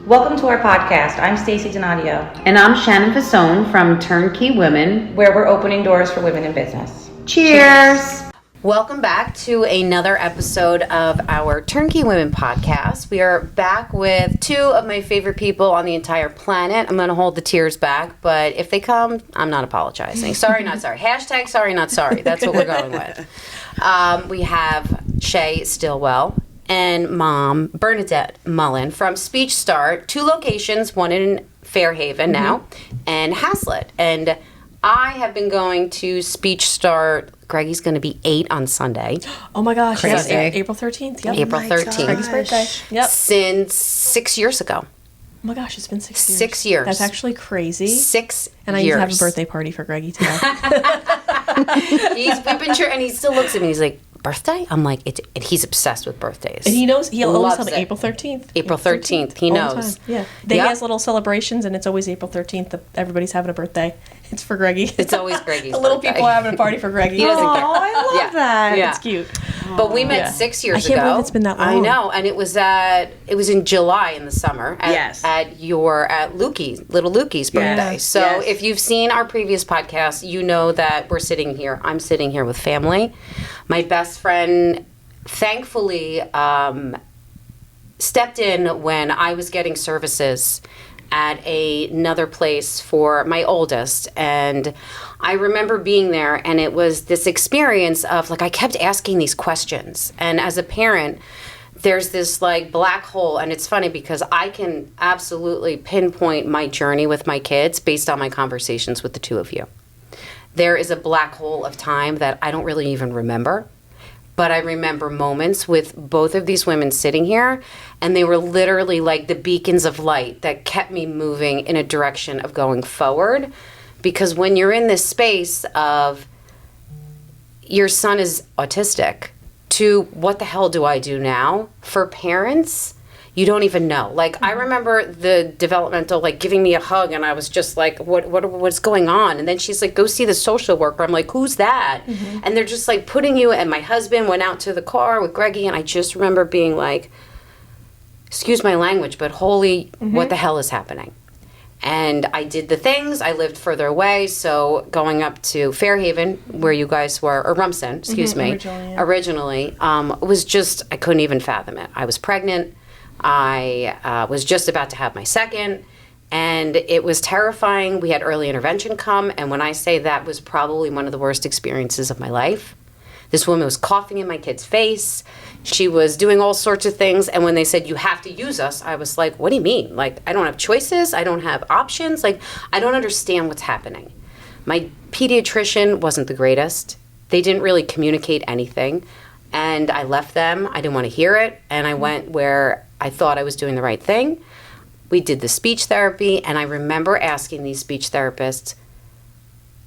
Welcome to our podcast. I'm Stacey Donadio. And I'm Shannon Fasone from Turnkey Women, where we're opening doors for women in business. Cheers! Welcome back to another episode of our Turnkey Women podcast. We are back with two of my favorite people on the entire planet. I'm going to hold the tears back, but if they come, I'm not apologizing. Sorry, not sorry. Hashtag sorry, not sorry. That's what we're going with. We have Shay Stillwell and mom, Bernadette Mullen from Speech Start. Two locations, one in Fairhaven now and Hazlitt. And I have been going to Speech Start. Greggy's going to be 8 on Sunday. Oh my gosh. Crazy. Yes, April 13th. Yep. April 13th. Greggy's birthday. Yep. Since 6 years ago. Oh my gosh, it's been 6 years. 6 years. That's actually crazy. 6 and I years. need to have a birthday party for Greggy today. We've been sure, and he still looks at me. He's like, birthday? I'm like, and he's obsessed with birthdays. And he knows, he'll always tell Loves me it. April 13th. April 13th. He All knows. the time. Yeah. He Yep. has little celebrations, and it's always April 13th that everybody's having a birthday. It's for Greggy. It's always Greggy's The little birthday. people are having a party for Greggy. He doesn't care. Oh, I love that. Yeah. It's cute. But we met Yeah. 6 years I can't ago. believe it's been that long. I know, and it was in July in the summer at Lukey's, little Lukey's birthday. Yes. So Yes. if you've seen our previous podcast, you know that we're sitting here. I'm sitting here with family. My best friend, thankfully, stepped in when I was getting services at another place for my oldest, and I remember being there, and it was this experience of like I kept asking these questions, and as a parent there's this like black hole, and it's funny because I can absolutely pinpoint my journey with my kids based on my conversations with the two of you. There is a black hole of time that I don't really even remember. But I remember moments with both of these women sitting here, and they were literally like the beacons of light that kept me moving in a direction of going forward. Because when you're in this space of your son is autistic, to what the hell do I do now? For parents, you don't even know. Like, I remember the developmental, like, giving me a hug, and I was just like, what's going on? And then she's like, go see the social worker. I'm like, who's that? And they're just, like, putting you, and my husband went out to the car with Greggy, and I just remember being like, excuse my language, but holy, what the hell is happening? And I did the things. I lived further away, so going up to Fairhaven, where you guys were, or Rumson, excuse me, originally, was just, I couldn't even fathom it. I was pregnant. I was just about to have my second, and it was terrifying. We had early intervention come, and when I say that was probably one of the worst experiences of my life. This woman was coughing in my kid's face. She was doing all sorts of things, and when they said, you have to use us, I was like, what do you mean? Like, I don't have choices? I don't have options? Like, I don't understand what's happening. My pediatrician wasn't the greatest. They didn't really communicate anything. And I left them. I didn't want to hear it. And I went where I thought I was doing the right thing. We did the speech therapy. And I remember asking these speech therapists,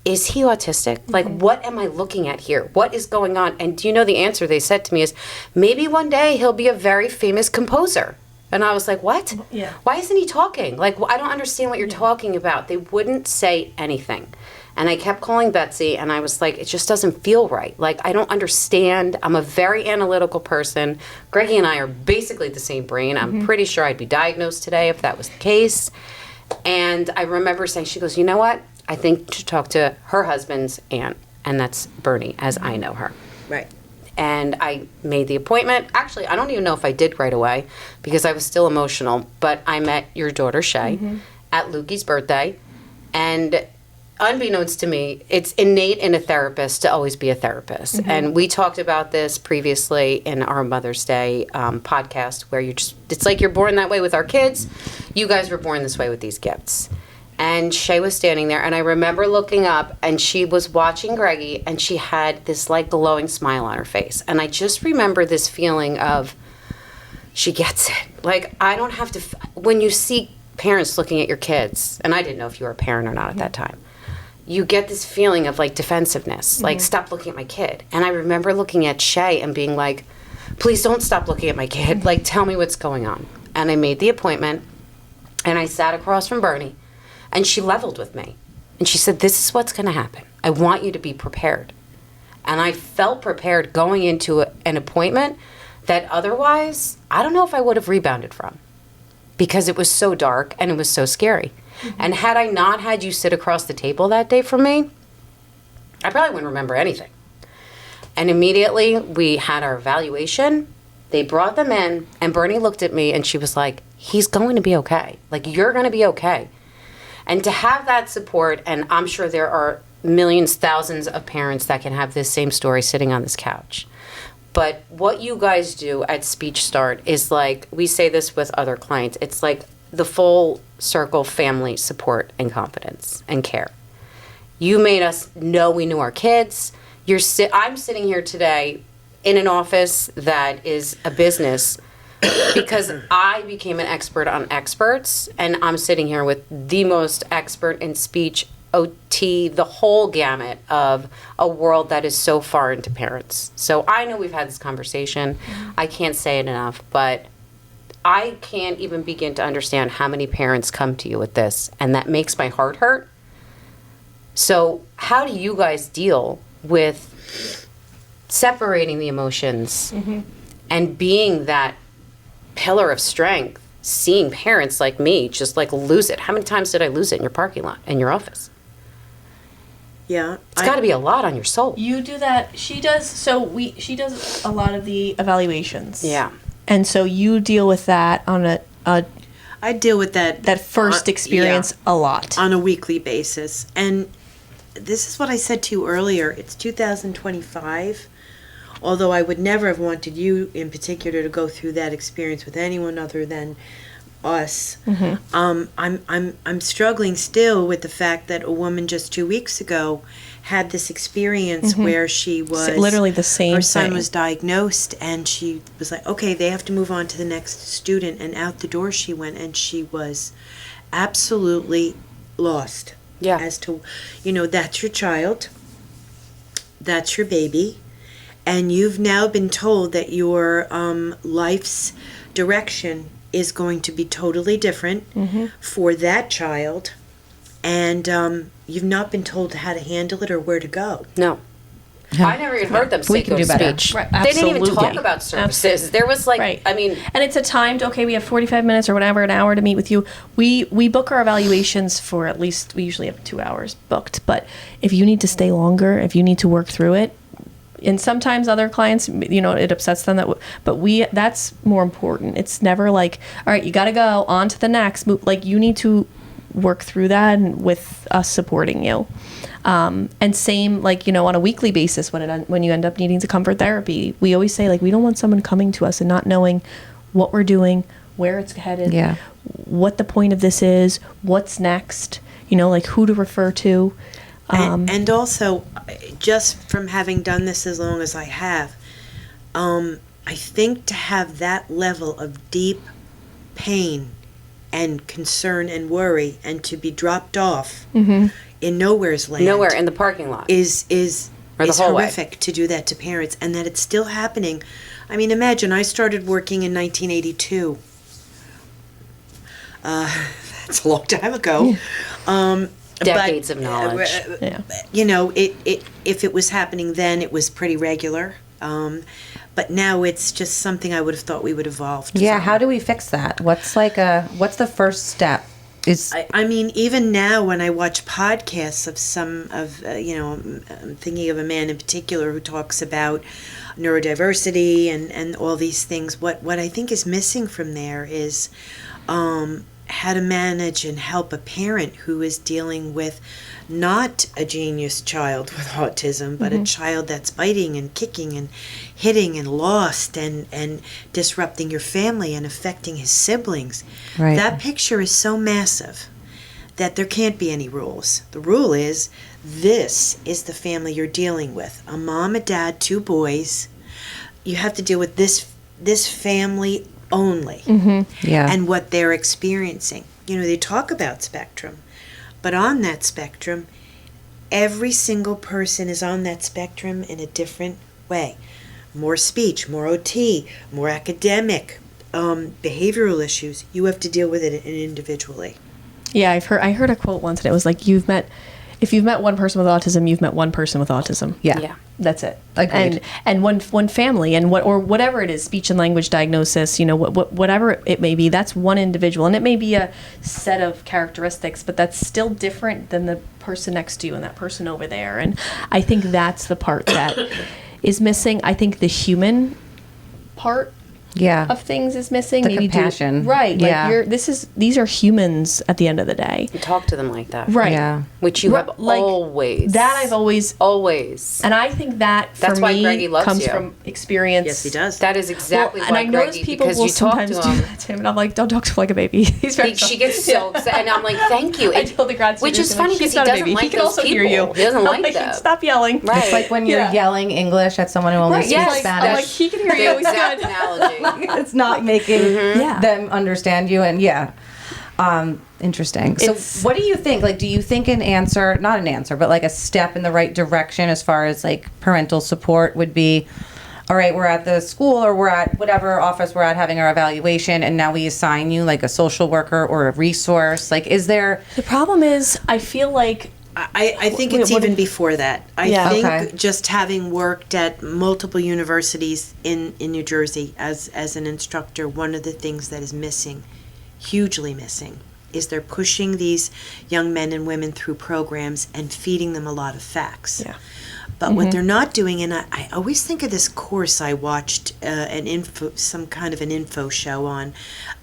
is he autistic? Like, what am I looking at here? What is going on? And do you know the answer they said to me is, maybe one day he'll be a very famous composer. And I was like, what? Yeah. Why isn't he talking? Like, I don't understand what you're talking about. They wouldn't say anything. And I kept calling Betsy, and I was like, it just doesn't feel right. Like, I don't understand. I'm a very analytical person. Greggy and I are basically the same brain. I'm pretty sure I'd be diagnosed today if that was the case. And I remember saying, she goes, you know what? I think you should talk to her husband's aunt, and that's Bernie, as I know her. Right. And I made the appointment. Actually, I don't even know if I did right away because I was still emotional, but I met your daughter, Shay, at Lukey's birthday. And unbeknownst to me, it's innate in a therapist to always be a therapist. And we talked about this previously in our Mother's Day podcast where it's like you're born that way with our kids. You guys were born this way with these gifts. And Shay was standing there, and I remember looking up, and she was watching Greggy, and she had this, like, glowing smile on her face. And I just remember this feeling of, she gets it. Like, I don't have to, when you see parents looking at your kids, and I didn't know if you were a parent or not at that time, you get this feeling of, like, defensiveness. Like, stop looking at my kid. And I remember looking at Shay and being like, please don't stop looking at my kid. Like, tell me what's going on. And I made the appointment, and I sat across from Bernie. And she leveled with me. And she said, this is what's going to happen. I want you to be prepared. And I felt prepared going into an appointment that otherwise, I don't know if I would have rebounded from. because it was so dark and it was so scary. And had I not had you sit across the table that day from me, I probably wouldn't remember anything. And immediately we had our evaluation. They brought them in, and Bernie looked at me and she was like, he's going to be okay. Like, you're going to be okay. And to have that support, and I'm sure there are millions, thousands of parents that can have this same story sitting on this couch. But what you guys do at Speech Start is like, we say this with other clients, it's like the full circle family support and confidence and care. You made us know we knew our kids. I'm sitting here today in an office that is a business because I became an expert on experts, and I'm sitting here with the most expert in speech, OT, the whole gamut of a world that is so foreign to parents. So I know we've had this conversation. I can't say it enough, but I can't even begin to understand how many parents come to you with this, and that makes my heart hurt. So how do you guys deal with separating the emotions and being that pillar of strength, seeing parents like me just like lose it? How many times did I lose it in your parking lot, in your office? Yeah. It's got to be a lot on your soul. You do that. She does. So she does a lot of the evaluations. Yeah. And so you deal with that on I deal with that first experience a lot. on a weekly basis. And this is what I said to you earlier. It's 2025. Although I would never have wanted you in particular to go through that experience with anyone other than us. I'm struggling still with the fact that a woman just 2 weeks ago had this experience where she was literally the same her son thing. was diagnosed, and she was like, okay, they have to move on to the next student, and out the door she went, and she was absolutely lost. Yeah. As to, that's your child, that's your baby, and you've now been told that your life's direction is going to be totally different for that child, and you've not been told how to handle it or where to go. No. I never even heard them say can go to do better. speech. Right, They didn't even talk absolutely. about services. There was like, Right. I mean, And it's a timed, okay, we have 45 minutes or whatever, an hour to meet with you. We book our evaluations for at least, we usually have 2 hours booked. But if you need to stay longer, if you need to work through it, and sometimes other clients, it upsets them but that's more important. It's never like, all right, you got to go on to the next move. Like, you need to work through that and with us supporting you. And same, like, on a weekly basis when you end up needing to comfort therapy, we always say, like, we don't want someone coming to us and not knowing what we're doing, where it's headed, what the point of this is, what's next, like who to refer to. And also, just from having done this as long as I have, I think to have that level of deep pain and concern and worry, and to be dropped off in nowhere's land, nowhere in the parking lot. is Or the hallway. horrific to do that to parents, and that it's still happening. I mean, imagine I started working in 1982. That's a long time ago. Decades of knowledge. Yeah. If it was happening then, it was pretty regular. But now it's just something I would have thought we would evolve to. Yeah, how do we fix that? What's the first step? I mean, even now when I watch podcasts of I'm thinking of a man in particular who talks about neurodiversity and all these things. What I think is missing from there is how to manage and help a parent who is dealing with not a genius child with autism, but a child that's biting and kicking and hitting and lost and disrupting your family and affecting his siblings. Right. That picture is so massive that there can't be any rules. The rule is, this is the family you're dealing with. A mom, a dad, 2 boys. You have to deal with this family only. Yeah. And what they're experiencing. They talk about spectrum, but on that spectrum, every single person is on that spectrum in a different way. More speech, more OT, more academic, behavioral issues. You have to deal with it individually. Yeah, I heard a quote once, and it was like, if you've met one person with autism, you've met one person with autism. Yeah. That's it. Agreed. And one family, and whatever it is, speech and language diagnosis, whatever it may be, that's one individual, and it may be a set of characteristics, but that's still different than the person next to you and that person over there. And I think that's the part that is missing. I think the human part of things is missing. The compassion. Right. Yeah. Like these are humans at the end of the day. You talk to them like that. Right. Yeah. Which you have always. That I've always. Always. And I think that for That's why me Greggy loves comes you. from experience. Yes, he does. That is exactly and why I notice Greggy, people because will you talk sometimes to do him. that to him, and I'm like, don't talk to him like a baby. He's very. She gets so upset, and I'm like, thank you. I told the grad Which students, is I'm like, funny because he's he not a doesn't baby. like He can those also people. hear you. He doesn't I'm like them. Stop yelling. Right. It's like when you're Yeah. yelling English at someone who only speaks Yes, Spanish. I'm like, he can hear you. The He's exact good. analogy. It's not making Yeah. them understand you, and interesting. So It's- what do you think? Like, do you think not an answer, but like a step in the right direction as far as like parental support would be, all right, we're at the school or we're at whatever office we're at having our evaluation, and now we assign you like a social worker or a resource? Like, is there... The problem is, I feel like I think Wait, it's what even did- before that. I Yeah. think Okay. just having worked at multiple universities in New Jersey as an instructor, one of the things that is missing, hugely missing, is they're pushing these young men and women through programs and feeding them a lot of facts. Yeah. But what they're not doing, and I always think of this course I watched, some kind of an info show on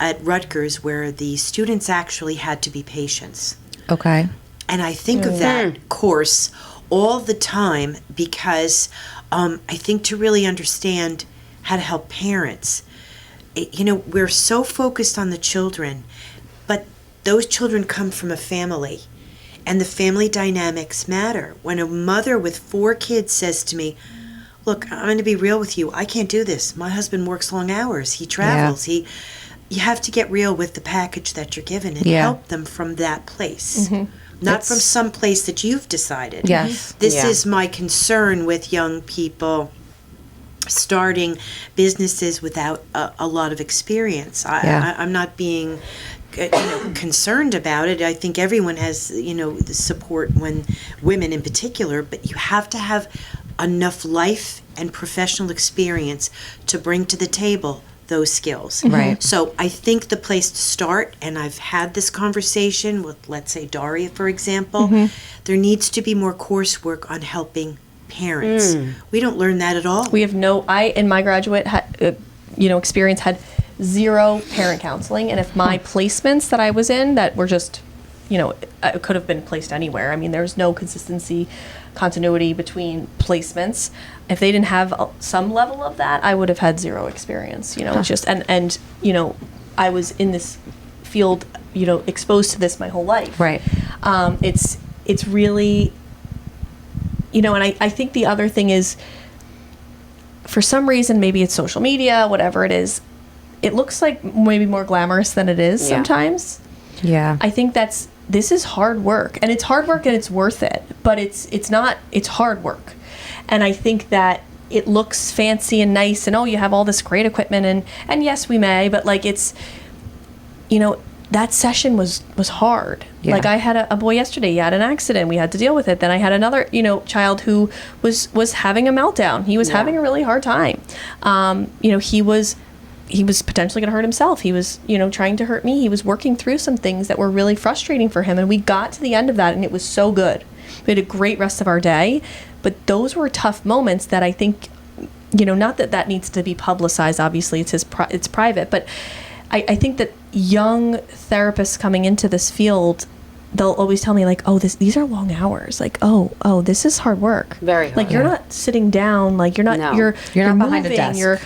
at Rutgers, where the students actually had to be patients. Okay. And I think of that course all the time because I think to really understand how to help parents, we're so focused on the children, but those children come from a family, and the family dynamics matter. When a mother with 4 kids says to me, look, I'm going to be real with you, I can't do this. My husband works long hours. He travels. You have to get real with the package that you're given and help them from that place. Not from some place that you've decided. Yes. This is my concern with young people starting businesses without a lot of experience. I'm not being concerned about it. I think everyone has, the support when women in particular, but you have to have enough life and professional experience to bring to the table those skills. Right. So I think the place to start, and I've had this conversation with, let's say, Daria, for example, there needs to be more coursework on helping parents. We don't learn that at all. we have in my graduate experience had 0 parent counseling, and if my placements that I was in that were just, I could have been placed anywhere. I mean, there's no continuity between placements. If they didn't have some level of that, I would have had 0 experience. It's just and I was in this field, exposed to this my whole life. Right. It's really, and I think the other thing is, for some reason, maybe it's social media, whatever it is, it looks like maybe more glamorous than it is sometimes. Yeah. I think this is hard work, and it's hard work and it's worth it, but it's hard work. And I think that it looks fancy and nice, and you have all this great equipment, and yes, we may, but like it's, that session was hard. Yeah. Like I had a boy yesterday, he had an accident, we had to deal with it. Then I had another, child who was having a meltdown. He was having a really hard time. He was potentially going to hurt himself. He was, trying to hurt me. He was working through some things that were really frustrating for him. And we got to the end of that, and it was so good. We had a great rest of our day. But those were tough moments that I think, not that needs to be publicized. Obviously, it's private. But I think that young therapists coming into this field, they'll always tell me like, these are long hours. Like, this is hard work. Very hard. Like you're not sitting down. Like you're not. No. You're not behind a moving, desk.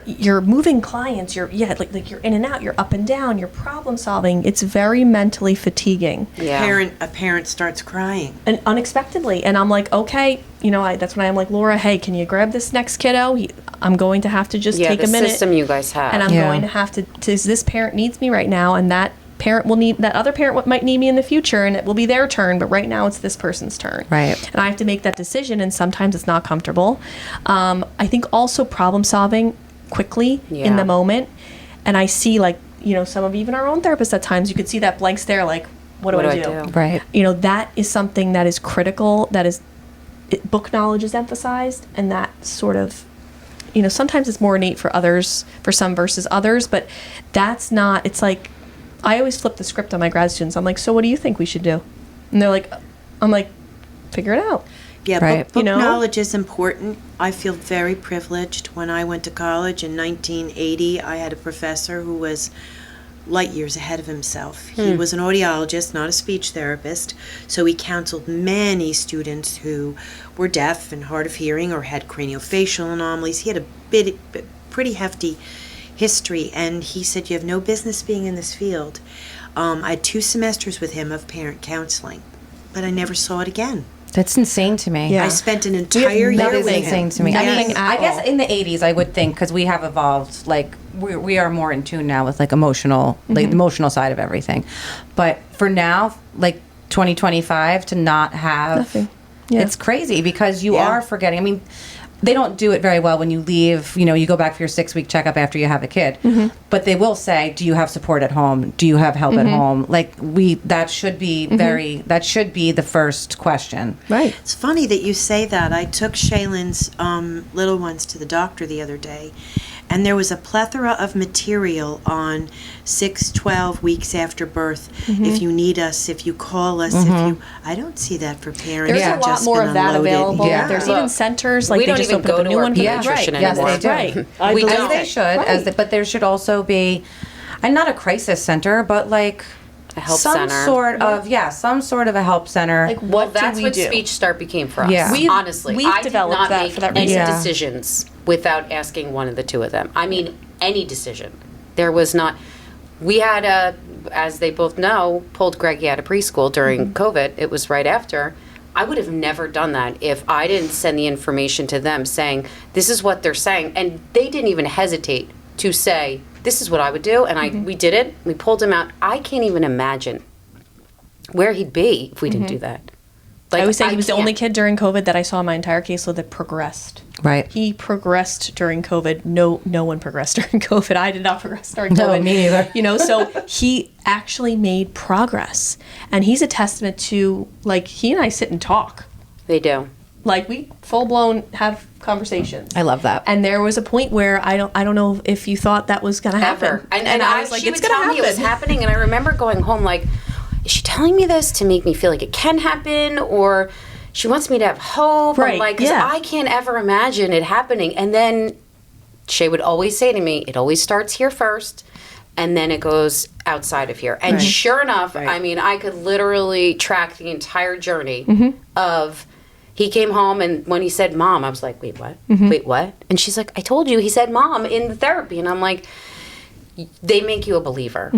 You're moving clients. You're in and out. You're up and down. You're problem solving. It's very mentally fatiguing. Yeah. A parent starts crying. And unexpectedly, and I'm like, okay, that's when I'm like, Laura, hey, can you grab this next kiddo? I'm going to have to just take the a minute. system you guys have. And I'm going to have to. This parent needs me right now, and that other parent might need me in the future, and it will be their turn, but right now it's this person's turn. Right. And I have to make that decision, and sometimes it's not comfortable. I think also problem solving quickly in the moment. And I see some of even our own therapists at times, you could see that blank stare like, what do I do? Right. You know, that is something that is critical, book knowledge is emphasized, and that sort of, you know, sometimes it's more innate for others, for some versus others, but that's not, it's like, I always flip the script on my grad students. I'm like, so what do you think we should do? And they're like, I'm like, figure it out. Yeah, Right. book You know? knowledge is important. I feel very privileged. When I went to college in 1980, I had a professor who was light years ahead of himself. He was an audiologist, not a speech therapist, so he counseled many students who were deaf and hard of hearing or had craniofacial anomalies. He had a pretty hefty history, and he said, you have no business being in this field. I had 2 semesters with him of parent counseling, but I never saw it again. That's insane to me. Yeah. I spent an entire year That is with him. insane to me. Nothing I mean, at I guess all. in the 80s, I would think, because we have evolved, like, we are more in tune now with, like, emotional, like, the emotional side of everything. But for now, like, 2025, to not have, Nothing. Yeah. it's crazy, because you Yeah. are forgetting. I mean, they don't do it very well when you leave, you know, you go back for your 6-week checkup after you have a kid. But they will say, do you have support at home? Do you have help at home? Like, that should be that should be the first question. Right. It's funny that you say that. I took Shaylin's little ones to the doctor the other day, and there was a plethora of material on 6, 12 weeks after birth. If you need us, if you call us, if you... I don't see that for parents. There's who've a lot just more been of that unloaded. available. Yeah. There's Look, even centers, like we they don't just even opened up go a to new our one. pediatrician Yes, anymore. they do. Right. We As don't. they should, but there should also be, and not a crisis center, but like A help some center. some sort of a help center. Like, Well, what that's do we what do? Speech Start became for us. Yeah. Honestly, we've I did developed not that make for that any reason. Yeah. decisions without asking one of the 2 of them. I mean, any decision. There was not. We had as they both know, pulled Greggy out of preschool during COVID. It was right after. I would have never done that if I didn't send the information to them saying, this is what they're saying. And they didn't even hesitate to say, this is what I would do. And we did it. We pulled him out. I can't even imagine where he'd be if we didn't do that. Like, I always say he was the can't. only kid during COVID that I saw in my entire caseload that progressed. Right. He progressed during COVID. No one progressed during COVID. I did not progress during No, COVID. me neither. You know, so he actually made progress. And he's a testament to, like, he and I sit and talk. They do. Like, we full-blown have conversations. I love that. And there was a point where I don't know if you thought that was going to happen. Ever. And I was like, she it's would going to tell me it was happen. happening, and I remember going home like, is she telling me this to make me feel like it can happen, or she wants me to have hope? Right, I'm like, 'cause yeah. I can't ever imagine it happening. And then Shay would always say to me, it always starts here first, and then it goes outside of here. And sure enough, I mean, I could literally track the entire journey of... He came home, and when he said mom, I was like, wait, what? Wait, what? And she's like, I told you he said mom in the therapy. And I'm like, they make you a believer.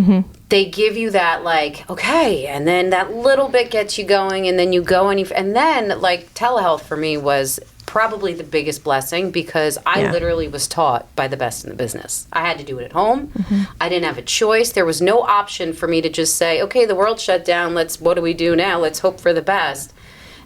They give you that, like, okay, and then that little bit gets you going, and then you go and then, like, telehealth for me was probably the biggest blessing, because I literally was taught by the best in the business. I had to do it at home. I didn't have a choice. There was no option for me to just say, okay, the world shut down. What do we do now? Let's hope for the best.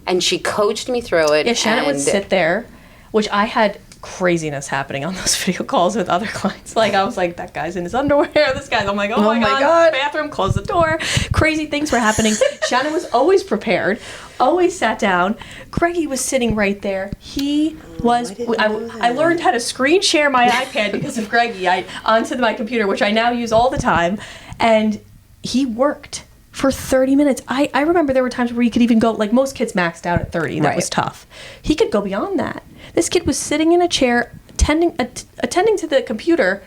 And she coached me through it. Yeah, Shannon would and sit there, which I had craziness happening on those video calls with other clients. Like, I was like, that guy's in his underwear. This guy's, I'm like, oh my God, bathroom, close the door. Crazy things were happening. Shannon was always prepared, always sat down. Greggy was sitting right there. He was, I learned how to screen share my iPad because of Greggy onto my computer, which I now use all the time. And he worked for 30 minutes. I remember there were times where you could even go, like, most kids maxed out at 30. That was tough. He could go beyond that. This kid was sitting in a chair, attending to the computer.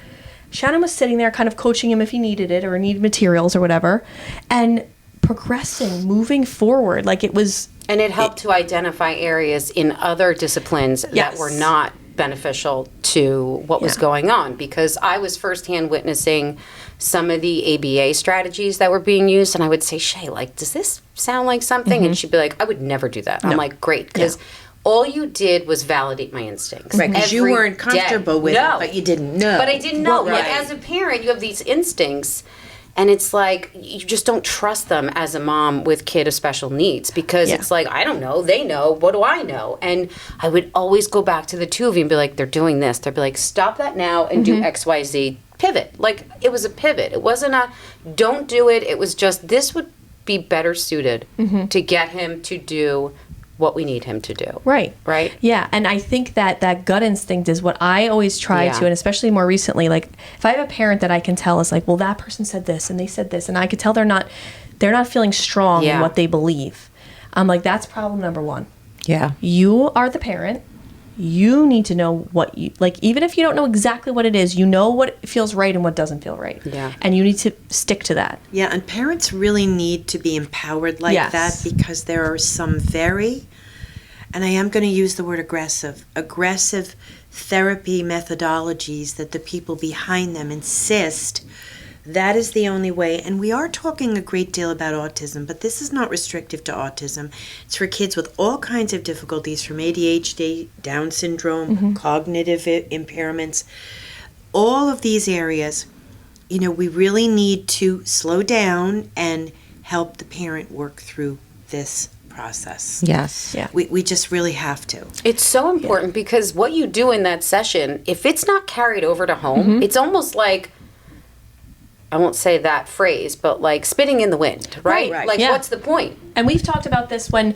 Shannon was sitting there kind of coaching him if he needed it or needed materials or whatever, and progressing, moving forward. Like, it was... And it helped to identify areas in other disciplines that were not beneficial to what was going on, because I was firsthand witnessing some of the ABA strategies that were being used, and I would say, Shay, like, does this sound like something? And she'd be like, I would never do that. I'm like, great, because all you did was validate my instincts. Right, because you every weren't comfortable day. with No. it, but you didn't know. But I didn't know. Right. Like, as a parent, you have these instincts, and it's like, you just don't trust them as a mom with kid of special needs, because it's like, I don't know, they know, what do I know? And I would always go back to the 2 of you and be like, they're doing this. They'd be like, stop that now and do X, Y, Z. Pivot. Like, it was a pivot. It wasn't a don't do it. It was just, this would be better suited to get him to do what we need him to do. Right. Right? Yeah. And I think that gut instinct is what I always try to, and especially more recently, like if I have a parent that I can tell is like, well, that person said this and they said this, and I could tell they're not feeling strong in what they believe. I'm like, that's problem number one. Yeah. You are the parent. You need to know what you like, even if you don't know exactly what it is, you know what feels right and what doesn't feel right. Yeah. And you need to stick to that. Yeah, and parents really need to be empowered like that, because there are some very, and I am going to use the word aggressive therapy methodologies that the people behind them insist that is the only way. And we are talking a great deal about autism, but this is not restrictive to autism. It's for kids with all kinds of difficulties, from ADHD, Down syndrome, cognitive impairments, all of these areas. You know, we really need to slow down and help the parent work through this process. Yes. Yeah. We just really have to. It's so important because what you do in that session, if it's not carried over to home, it's almost like, I won't say that phrase, but like spitting in the wind, right? Right. Like, what's the point? And we've talked about this when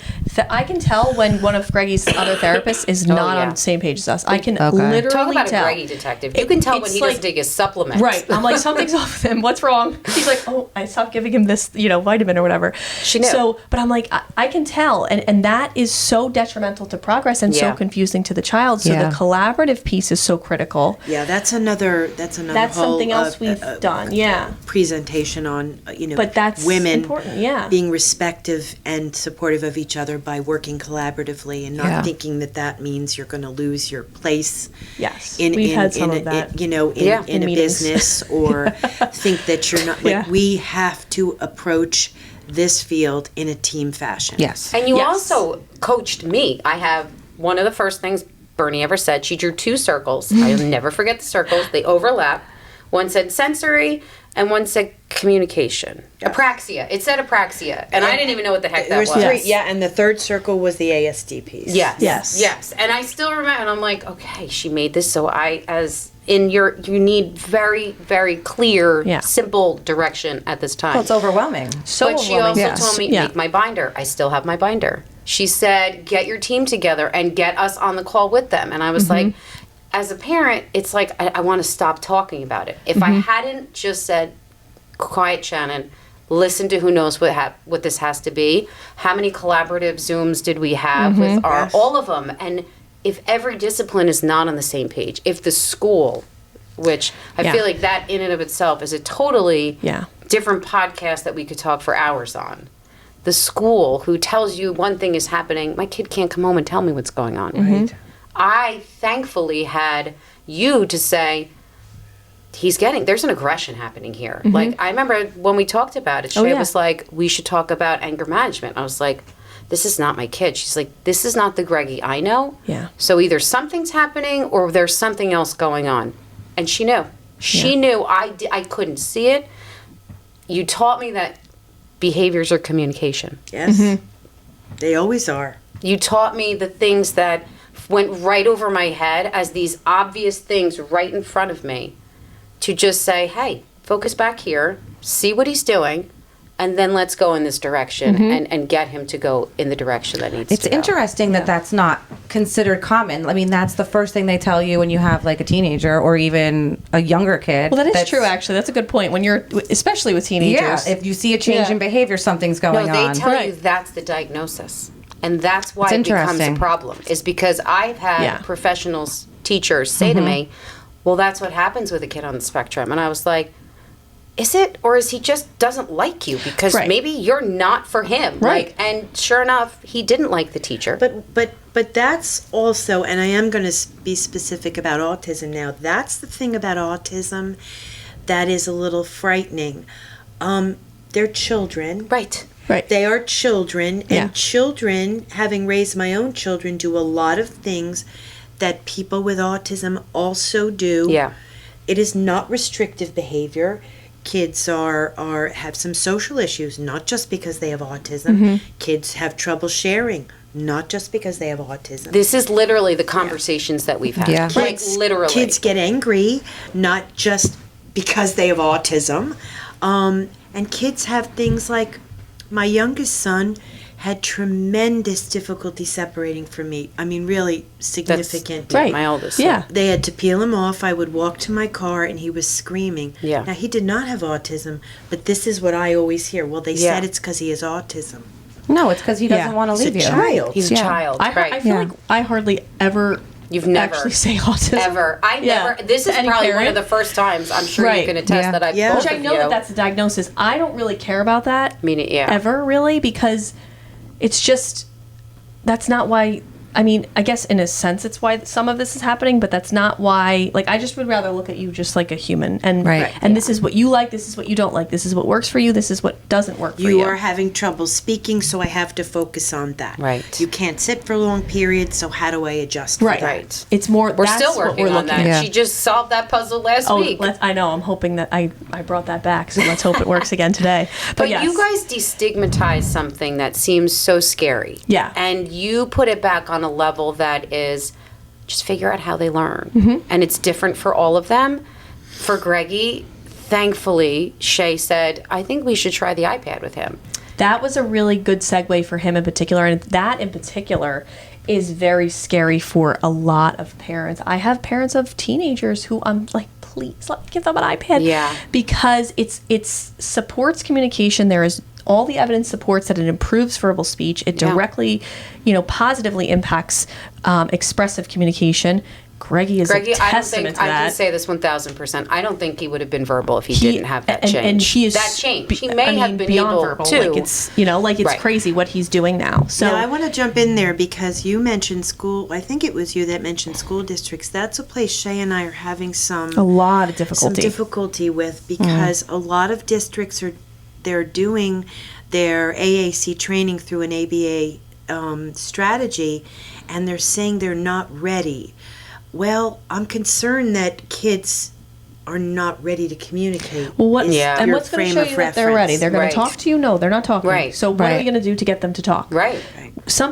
I can tell when one of Greggy's other therapists is not on the same page as us. I can literally Talk about tell. a Greggy detective. You can tell when he doesn't take his supplements. Right. I'm like, something's off with him. What's wrong? He's like, oh, I stopped giving him this, vitamin or whatever. She knew. So, but I'm like, I can tell. And that is so detrimental to progress and so confusing to the child. So the collaborative piece is so critical. Yeah, that's another That's whole, something else we've done. Yeah. Presentation on, But that's women important. Yeah. being respective and supportive of each other by working collaboratively, and not thinking that means you're going to lose your place. Yes. In, We've in, had some in of a, that. in In a meetings. business, or think that you're not. Like, we have to approach this field in a team fashion. Yes. And you also coached me. I have one of the first things Bernie ever said. She drew 2 circles. I'll never forget the circles. They overlap. One said sensory, and one said communication. Apraxia. It said apraxia, and I didn't even know what the heck that was. Three, and the third circle was the ASD piece. Yes. And I still remember, and I'm like, okay, she made this, so you need very, very clear, simple direction at this time. Well, it's overwhelming. But she also told me, make my binder. I still have my binder. She said, get your team together and get us on the call with them. And I was like, as a parent, it's like, I want to stop talking about it. If I hadn't just said, quiet, Shannon, listen to who knows what this has to be. How many collaborative Zooms did we have with all of them? And if every discipline is not on the same page, if the school, which I feel like that in and of itself is a totally different podcast that we could talk for hours on. The school who tells you one thing is happening, my kid can't come home and tell me what's going on. Right. I thankfully had you to say, there's an aggression happening here. Like, I remember when we talked about it, Shay was like, we should talk about anger management. I was like, this is not my kid. She's like, this is not the Greggy I know. Yeah. So either something's happening or there's something else going on. And she knew. She knew. I couldn't see it. You taught me that behaviors are communication. Yes. They always are. You taught me the things that went right over my head as these obvious things right in front of me, to just say, hey, focus back here, see what he's doing, and then let's go in this direction and get him to go in the direction that needs to go. It's interesting that that's not considered common. I mean, that's the first thing they tell you when you have like a teenager or even a younger kid. Well, that is true, actually. That's a good point. When you're, especially with teenagers. Yeah, if you see a change in behavior, something's going on. No, they tell you that's the diagnosis. And that's why it becomes a problem, is because I've had professionals, teachers say to me, well, that's what happens with a kid on the spectrum. And I was like, is it? Or is he just doesn't like you because maybe you're not for him? Right. Like, and sure enough, he didn't like the teacher. But that's also, and I am going to be specific about autism now, that's the thing about autism that is a little frightening. They're children. Right. They are children, and children, having raised my own children, do a lot of things that people with autism also do. Yeah. It is not restrictive behavior. Kids have some social issues, not just because they have autism. Kids have trouble sharing, not just because they have autism. This is literally the conversations that we've had. Yeah. Like, literally. Kids get angry, not just because they have autism. And kids have things like my youngest son had tremendous difficulty separating from me. I mean, really significant. right. My oldest. Yeah. They had to peel him off. I would walk to my car and he was screaming. Yeah. Now, he did not have autism, but this is what I always hear. Well, they Yeah. said it's because he has autism. No, it's because he doesn't Yeah. want to He's a leave you. child. He's a child, I right? feel like I hardly ever You've never actually say autism. ever. I Yeah. never. This is To any probably one parent. of the first times I'm sure you Right. can attest Yeah. that I've Yeah. both Which I of know you. that that's a diagnosis. I don't really care about that. I mean, yeah. Ever really, because it's just that's not why. I mean, I guess in a sense it's why some of this is happening, but that's not why. Like, I just would rather look at you just like a human, and Right. and this is what you like, this is what you don't like, this is what works for you, this is what doesn't work for you. You are having trouble speaking, so I have to focus on that. Right. You can't sit for long periods, so how do I adjust right. for that? Right. It's more. We're that's still what working we're on looking that. at. Yeah. She just solved that puzzle last Oh, week. I know. I'm hoping that I brought that back. So let's hope it works again today. But yes. you guys destigmatize something that seems so scary. Yeah. And you put it back on a level that is just figure out how they learn. Mm-hmm. And it's different for all of them. For Greggy, thankfully, Shay said, I think we should try the iPad with him. That was a really good segue for him in particular, and that in particular is very scary for a lot of parents. I have parents of teenagers who I'm like, please let me give them an iPad. Yeah. Because it's supports communication. There is all the evidence supports that it improves verbal speech. It Yeah. directly, positively impacts expressive communication. Greggy is Greggy, a I don't testament think to I that. can say this 1,000%. I don't think he would have been verbal if he didn't have that change. And he is that change. He I may mean, have been beyond able verbal. to. Like it's Right. crazy what he's doing now. So Now, I want to jump in there because you mentioned school. I think it was you that mentioned school districts. That's a place Shay and I are having some a lot of some difficulty. difficulty with because a lot of districts they're doing their AAC training through an ABA strategy, and they're saying they're not ready. Well, I'm concerned that kids are not ready to communicate. Well, what is Yeah. and your what's going to frame show of you that they're ready? reference. They're going Right. to talk to you? No, they're not talking. Right. So what are we Right. going to do to get them to talk? Right.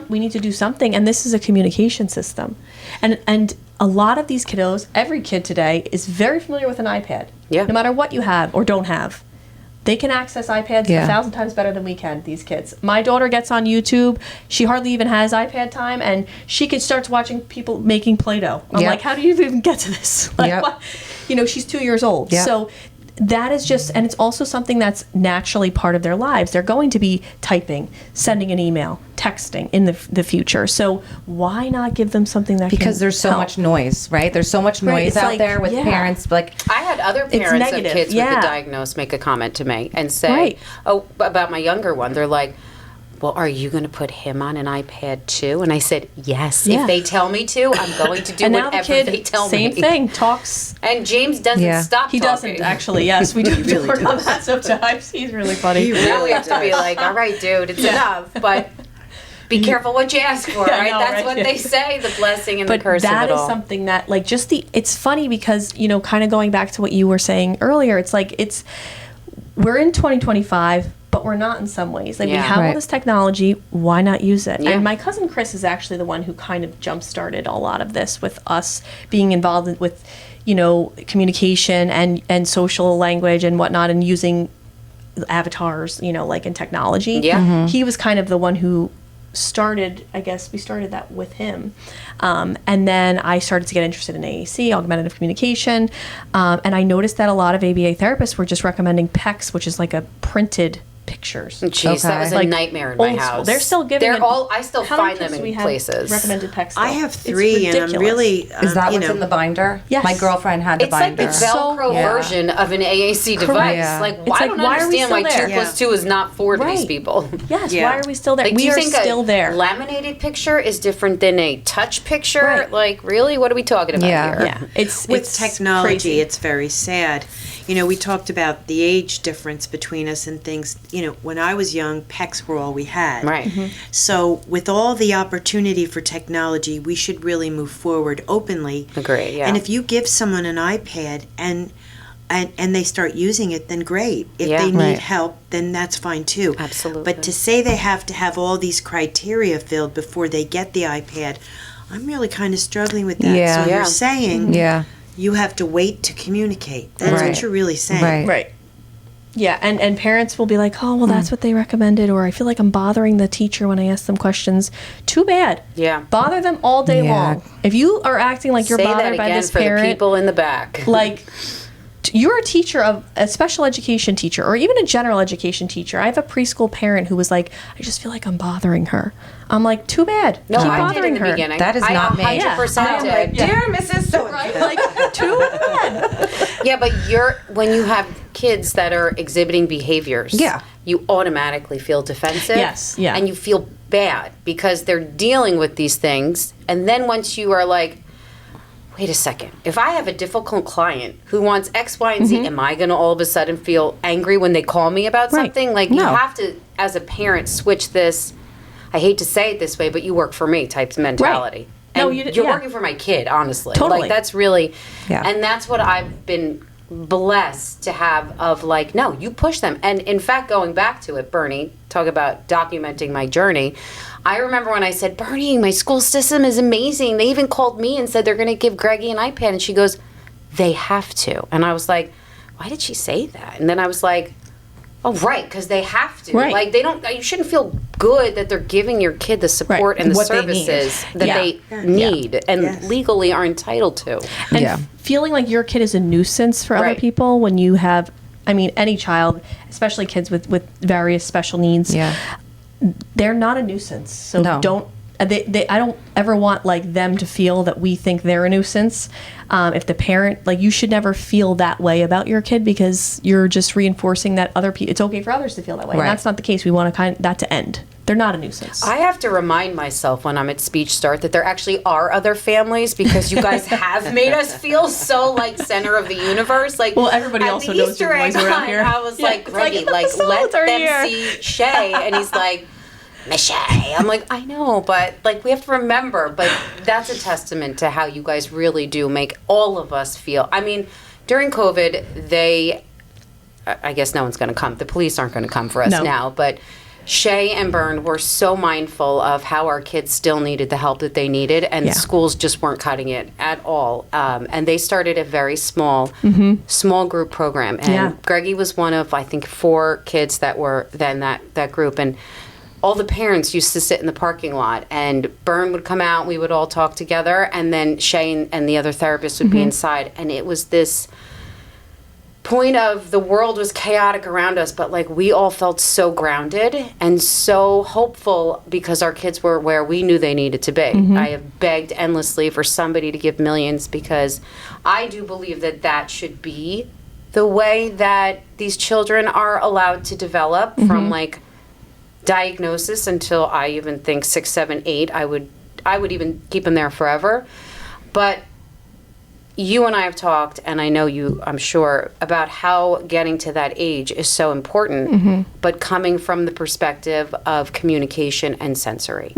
We need to do something, and this is a communication system, and a lot of these kiddos, every kid today is very familiar with an iPad. Yeah. No matter what you have or don't have. They can access iPads Yeah. 1,000 times better than we can, these kids. My daughter gets on YouTube. She hardly even has iPad time, and she starts watching people making Play-Doh. I'm Yep. like, how do you even get to this? Like, Yep. what? She's 2 years old. Yep. So that is just, and it's also something that's naturally part of their lives. They're going to be typing, sending an email, texting in the future. So why not give them something that Because can there's so help? much noise, right? There's so much Right, noise it's out like- there with yeah. parents. Like, I had other parents of negative, kids with yeah. the diagnosis make a comment to me and say, Right. oh, about my younger one. They're like, well, are you going to put him on an iPad too? And I said, yes. Yeah. If they tell me to, I'm going to do And now the whatever kid, they tell same me. thing, talks. And James doesn't Yeah. stop He talking. doesn't, actually. Yes, we do really work on does. that sometimes. He's really funny. Now we have to be like, all right, dude, it's enough. But be careful what you ask for, Yeah, I right? know, That's right? what they say, the blessing and the But curse of that it is all. something that, like, just it's funny because, kind of going back to what you were saying earlier, it's like, we're in 2025, but we're not in some ways. Like, we Yeah. have all Right. this technology, why not use it? Yeah. And my cousin Chris is actually the one who kind of jump-started a lot of this with us being involved with, communication and social language and whatnot, and using avatars, like in technology. Yeah. He was kind of the one who started, I guess we started that with him. And then I started to get interested in AAC, augmentative communication. And I noticed that a lot of ABA therapists were just recommending PECs, which is like a printed pictures. Jeez, that was a Like, nightmare in my old school. house. They're still giving They're it- all. I still How many find them kids do we in have places. recommended PECs still? I have It's 3, and I'm ridiculous. really is that what's in the binder? Yes. My girlfriend had the It's like binder. the Velcro Yeah. version of an AAC device. Yeah. Like, It's I like, don't why are we understand why still 2 there? plus 2 is not 4 to these Right. people. Yes, Yeah. why are we still there? Like, do We you are think still a there. laminated picture is different than a touch picture? Right. Like, really? What are we talking about Yeah. here? Yeah, it's With it's technology, crazy. it's very sad. We talked about the age difference between us and things. When I was young, PECs were all we had. Right. Mm-hmm. So, with all the opportunity for technology, we should really move forward openly. Agree, yeah. And if you give someone an iPad and they start using it, then great. If Yeah. they need Right. help, then that's fine too. Absolutely. But to say they have to have all these criteria filled before they get the iPad, I'm really kind of struggling with that. Yeah. So Yeah. you're saying Yeah. you have to wait to communicate. That's Right. what you're really saying. Right. Right. Yeah, and parents will be like, oh, well, that's what they recommended, or I feel like I'm bothering the teacher when I ask them questions. Too bad. Yeah. Bother them all day long. If you are acting like you're Say bothered that by again this for parent, the people in the back. like, you're a teacher of a special education teacher or even a general education teacher. I have a preschool parent who was like, I just feel like I'm bothering her. I'm like, too bad. No, Keep I did bothering in the her. beginning. That is not me. I 100% did. Dear Mrs. So Like, too bad. Yeah, but when you have kids that are exhibiting behaviors, Yeah. you automatically feel defensive. Yes, yeah. And you feel bad because they're dealing with these things. And then once you are like, wait a second, if I have a difficult client who wants X, Y, and Z, am I going to all of a sudden feel angry when they call me about Right. something? Like, you No. have to, as a parent, switch this, I hate to say it this way, but you work for me type mentality. No, And you d- you're yeah. working for my kid, honestly. Totally. Like, that's really, Yeah. and that's what I've been blessed to have of like, no, you push them. And in fact, going back to it, Bernie, talk about documenting my journey. I remember when I said, Bernie, my school system is amazing. They even called me and said they're going to give Greggy an iPad. And she goes, they have to. And I was like, why did she say that? And then I was like, oh, right, because they have to. Right. Like, they don't, you shouldn't feel good that they're giving your kid the support Right. and the What they need. services that Yeah. they need and Yes. legally are entitled to. And Yeah. feeling like your kid is a nuisance for other Right. people when you have, I mean, any child, especially kids with various special needs, Yeah. they're not a nuisance. So No. don't. I don't ever want like them to feel that we think they're a nuisance. If the parent, like, you should never feel that way about your kid because you're just reinforcing that other people. It's okay for others to feel that way, Right. and that's not the case. We want that to end. They're not a nuisance. I have to remind myself when I'm at Speech Start that there actually are other families because you guys have made us feel so like center of the universe. Like, Well, everybody at also the knows Easter your boys egg around hunt, here. I was Yeah, like, it's like, Greggy, the like souls let are them here. see Shay, and he's like, Miss Shay. I'm like, I know, but like we have to remember. But that's a testament to how you guys really do make all of us feel. I mean, during COVID, I guess no one's going to come. The police aren't going to come for us No. now, but Shay and Bern were so mindful of how our kids still needed the help that they needed, and Yeah. schools just weren't cutting it at all. And they started a very small group program. And Yeah. Greggy was one of, I think, 4 kids that were then that group. And all the parents used to sit in the parking lot, and Bern would come out, we would all talk together, and then Shay and the other therapist would be inside. And it was this point of the world was chaotic around us, but like we all felt so grounded and so hopeful because our kids were where we knew they needed to be. I have begged endlessly for somebody to give millions because I do believe that that should be the way that these children are allowed to develop from like diagnosis until I even think 6, 7, 8. I would even keep them there forever. But you and I have talked, and I know you, I'm sure, about how getting to that age is so important, but coming from the perspective of communication and sensory,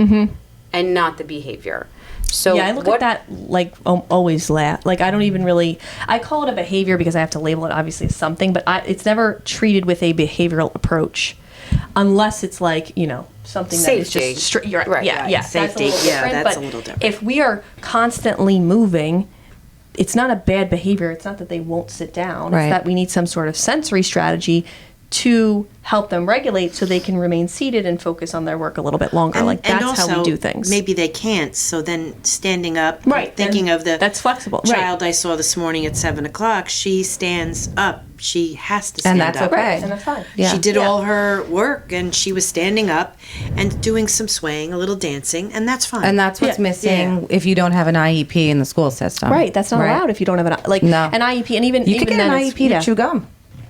and not the behavior. So yeah, I look at that like always like I don't even really, I call it a behavior because I have to label it obviously as something, but it's never treated with a behavioral approach unless it's like, you know, something that is Safety. just straight. Right, Yeah, right. yeah. Safety, That's a little yeah, different, that's but a little different. If we are constantly moving, it's not a bad behavior. It's not that they won't sit down. Right. It's that we need some sort of sensory strategy to help them regulate so they can remain seated and focus on their work a little bit longer. Like that's how we do things. Maybe they can't. So then standing up, Right, thinking then of the that's flexible. Right. child I saw this morning at 7:00. She stands up. She has to stand And that's up. okay. And that's fine. Yeah. She did Yeah. all her work, and she was standing up and doing some swaying, a little dancing, and that's fine. And that's what's Yeah. missing if you don't have an IEP in the school system. Right, that's not Right. allowed if you don't have No. an IEP, and even You could even get an then it's- IEP to yeah. chew gum.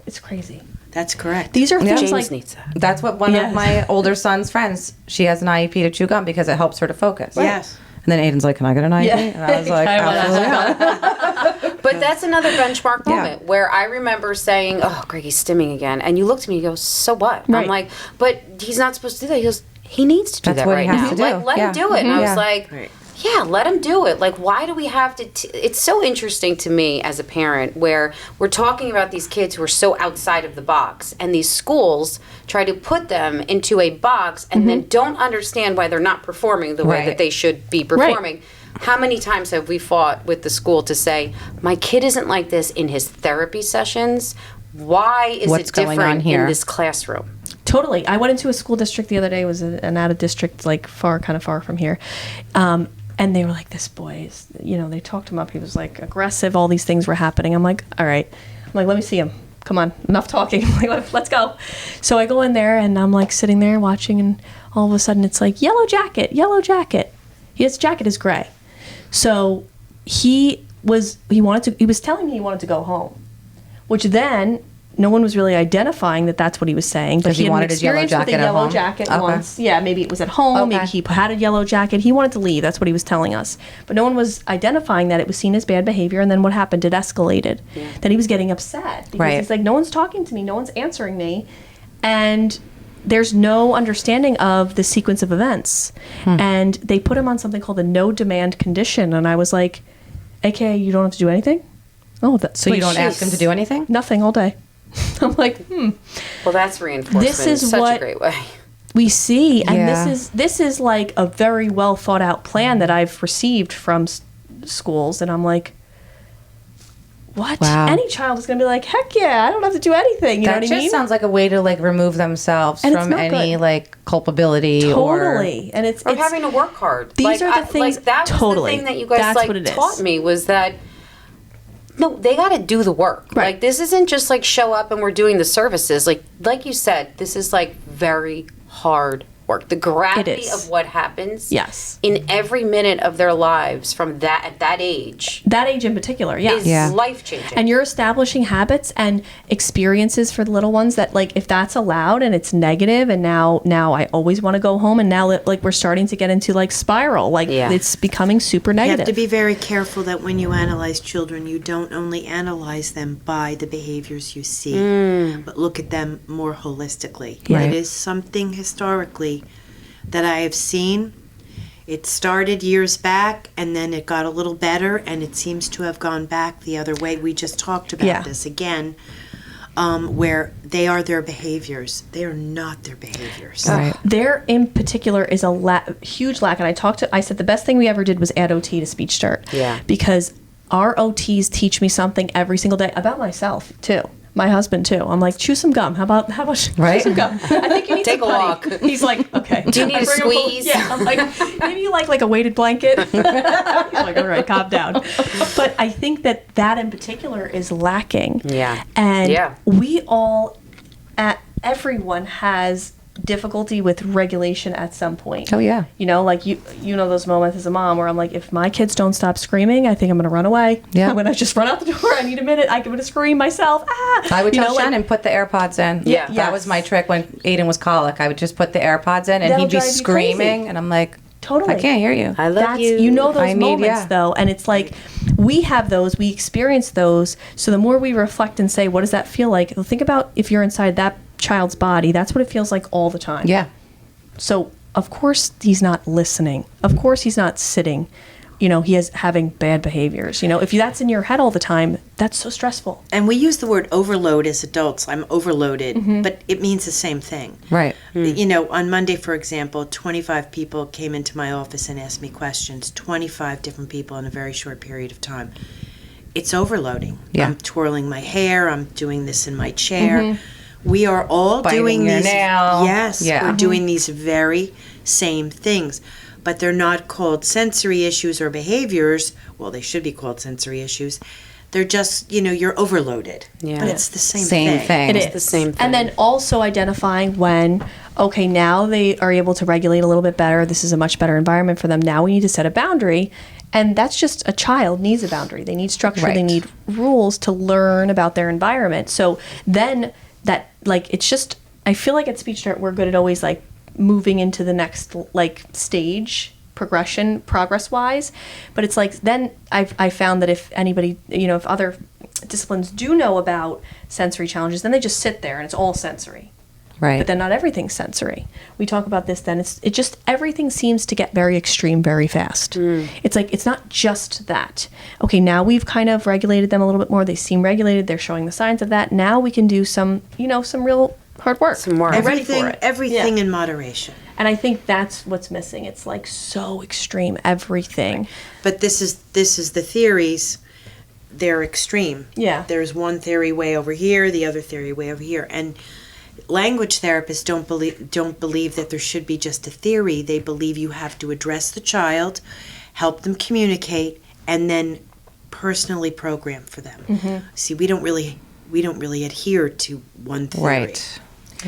It's crazy. That's correct. These are things James like needs that. That's what one Yes. of my older son's friends, she has an IEP to chew gum because it helps her to focus. Yes. And then Aiden's like, can I get an IEP? Yeah. And I was like, I want absolutely not. But that's another benchmark Yeah. moment where I remember saying, "Oh, Greggy's stimming again," and you looked at me, and you go, "So what?" Right. I'm like, "But he's not supposed to do that." He goes, "He needs to do That's that what right he has now. to do. Like, let Yeah. him do it." And I Mhm. was Yeah. like, Right. "Yeah, let him do it." Like, why do we have to? It's so interesting to me as a parent where we're talking about these kids who are so outside of the box, and these schools try to put them into a box and then don't understand why they're not performing the way Right. that they should be performing. How many times have we fought with the school to say, my kid isn't like this in his therapy sessions? why is What's it going on different here? in this classroom? Totally. I went into a school district the other day. It was an out of district, like kind of far from here. And they were like, this boy is, they talked him up. He was like aggressive. All these things were happening. I'm like, all right. I'm like, let me see him. Come on. Enough talking. I'm like, let's go. So I go in there and I'm like sitting there watching, and all of a sudden it's like, yellow jacket, yellow jacket. His jacket is gray. So he was telling me he wanted to go home, which then no one was really identifying that that's what he was saying. But Because he had an wanted his yellow experience with jacket a at yellow home? jacket Okay. once. Yeah, maybe it was at home. Okay. Maybe he had a yellow jacket. He wanted to leave. That's what he was telling us. But no one was identifying that it was seen as bad behavior. And then what happened? It escalated. That he was getting upset because Right. he's like, no one's talking to me. No one's answering me. And there's no understanding of the sequence of events. And they put him on something called a no demand condition. And I was like, AKA, you don't have to do anything? Oh, that's So you don't ask him to do anything? Nothing all day. I'm like, Well, that's reinforcement. This is in such what- a great way. we see, and Yeah. this is like a very well thought out plan that I've received from schools, and I'm like, what? Wow. Any child is going to be like, heck yeah, I don't have to do anything. You know That what just I mean? sounds like a way to like remove themselves And it's from not any good. like culpability or Totally, and it's Or having to work hard. These are the things- Like, that was totally. the thing that you guys That's like what it is. taught me was that no, they got to do the work. Right. Like this isn't just like show up and we're doing the services. Like you said, this is like very hard work. The gravity is. of what happens Yes. in every minute of their lives from that at that age that age in particular, yes. is Yeah. life changing. And you're establishing habits and experiences for the little ones that, like, if that's allowed and it's negative, and now I always want to go home, and now like we're starting to get into like spiral, like Yeah. it's becoming super You negative. have to be very careful that when you analyze children, you don't only analyze them by the behaviors you see, but look at them more holistically. Right. It is something historically that I have seen. It started years back, and then it got a little better, and it seems to have gone back the other way. We just talked about Yeah. this again, where they are their behaviors. They are not their behaviors. Right. There in particular is a huge lack, and I said the best thing we ever did was add OT to Speech Start. Yeah. Because our OTs teach me something every single day about myself too. My husband too. I'm like, chew some gum. How about Right? chew some gum? I think you need Take some a putty. walk. He's like, okay. Do you need I a bring him home. squeeze? Yeah. I'm like, maybe you like a weighted blanket. He's like, all right, calm down. But I think that in particular is lacking. Yeah. And Yeah. we all, everyone has difficulty with regulation at some point. Oh, yeah. You know, like you know those moments as a mom where I'm like, if my kids don't stop screaming, I think I'm going to run away. Yeah. I'm going to just run out the door. I need a minute. I'm going to scream myself. Ah! I would You tell know, like- Shannon, put the AirPods in. Yeah. That Yes. was my trick when Aiden was colic. I would just put the AirPods in and That'll he'd be drive you screaming. crazy. And I'm like, Totally. I can't hear you. I love That's you. know those I need- moments yeah. though, and it's like we have those, we experience those. So the more we reflect and say, what does that feel like? Think about if you're inside that child's body. That's what it feels like all the time. Yeah. So of course he's not listening. Of course he's not sitting. You know, he is having bad behaviors. You know, if that's in your head all the time, that's so stressful. And we use the word overload as adults. I'm overloaded, but it means the same thing. Right. You know, on Monday, for example, 25 people came into my office and asked me questions. 25 different people in a very short period of time. It's overloading. Yeah. I'm twirling my hair. I'm doing this in my chair. We are all Biting doing your these. nail. Yes, Yeah. we're doing these very same things, but they're not called sensory issues or behaviors. Well, they should be called sensory issues. They're just, you know, you're overloaded. Yeah. But it's the same, Same thing. It It's is the same thing. And then also identifying when, okay, now they are able to regulate a little bit better. This is a much better environment for them. Now we need to set a boundary. And that's just a child needs a boundary. They need structure. They Right. need rules to learn about their environment. So then that, like, it's just, I feel like at Speech Start, we're good at always like moving into the next like stage progression progress wise, but it's like then I found that if anybody, you know, if other disciplines do know about sensory challenges, then they just sit there and it's all sensory. Right. But then not everything's sensory. We talk about this then it just everything seems to get very extreme very fast. It's like it's not just that. Okay, now we've kind of regulated them a little bit more. They seem regulated. They're showing the signs of that. Now we can do some, you know, some real hard work. Some work. We're ready for Everything, it. everything Yeah. in moderation. And I think that's what's missing. It's like so extreme, everything. But this is the theories they're extreme. Yeah. There's one theory way over here, the other theory way over here. And language therapists don't believe that there should be just a theory. They believe you have to address the child, help them communicate, and then personally program for them. See, we don't really adhere to one theory.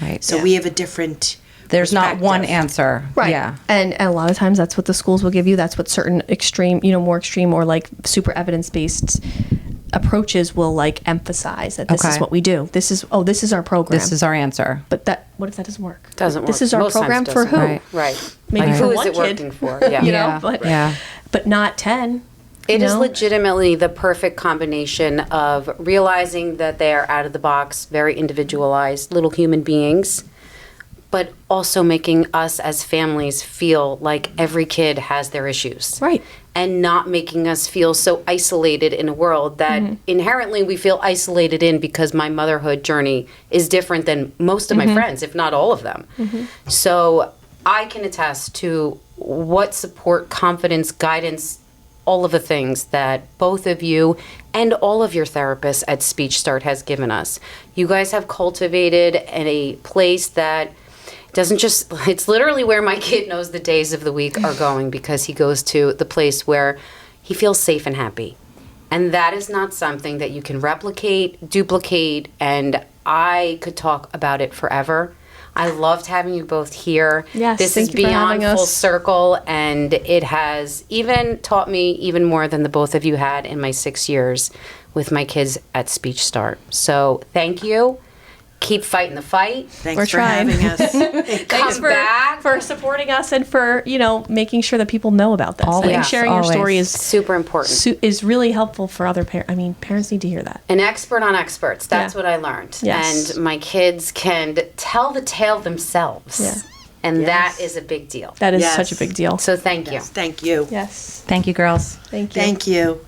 Right. So we have a different There's not one perspective. answer. Right. Yeah. And a lot of times that's what the schools will give you. That's what certain extreme, more extreme or like super evidence-based approaches will like emphasize that this is Okay. what we do. This is our program. This is our answer. But what if that doesn't work? Doesn't work. This is our Most times program for doesn't who? work. Right. Maybe Like, for who one is it kid. working for? Yeah. You Yeah. know, Yeah. but not 10. It you is know? legitimately the perfect combination of realizing that they are out of the box, very individualized little human beings, but also making us as families feel like every kid has their issues. Right. And not making us feel so isolated in a world that inherently we feel isolated in because my motherhood journey is different than most of my friends, if not all of them. So I can attest to what support, confidence, guidance, all of the things that both of you and all of your therapists at Speech Start has given us. You guys have cultivated a place that doesn't just, it's literally where my kid knows the days of the week are going because he goes to the place where he feels safe and happy. And that is not something that you can replicate, duplicate, and I could talk about it forever. I loved having you both here. Yes, this thank is you for having beyond full us. circle, and it has even taught me even more than the both of you had in my 6 years with my kids at Speech Start. So thank you. Keep fighting the fight. Thanks We're for trying. having us. Thanks Come back. for supporting us and for, making sure that people know about this. I think Always, sharing your story always. Super important. is really helpful for other parents. I mean, parents need to hear that. An expert on experts. That's Yeah. what I learned. Yes. And my kids can tell the tale themselves. Yeah. And that Yes. is a big deal. That is Yes. such a big deal. So thank you. Thank you. Yes. Thank you, girls. Thank you. Thank you.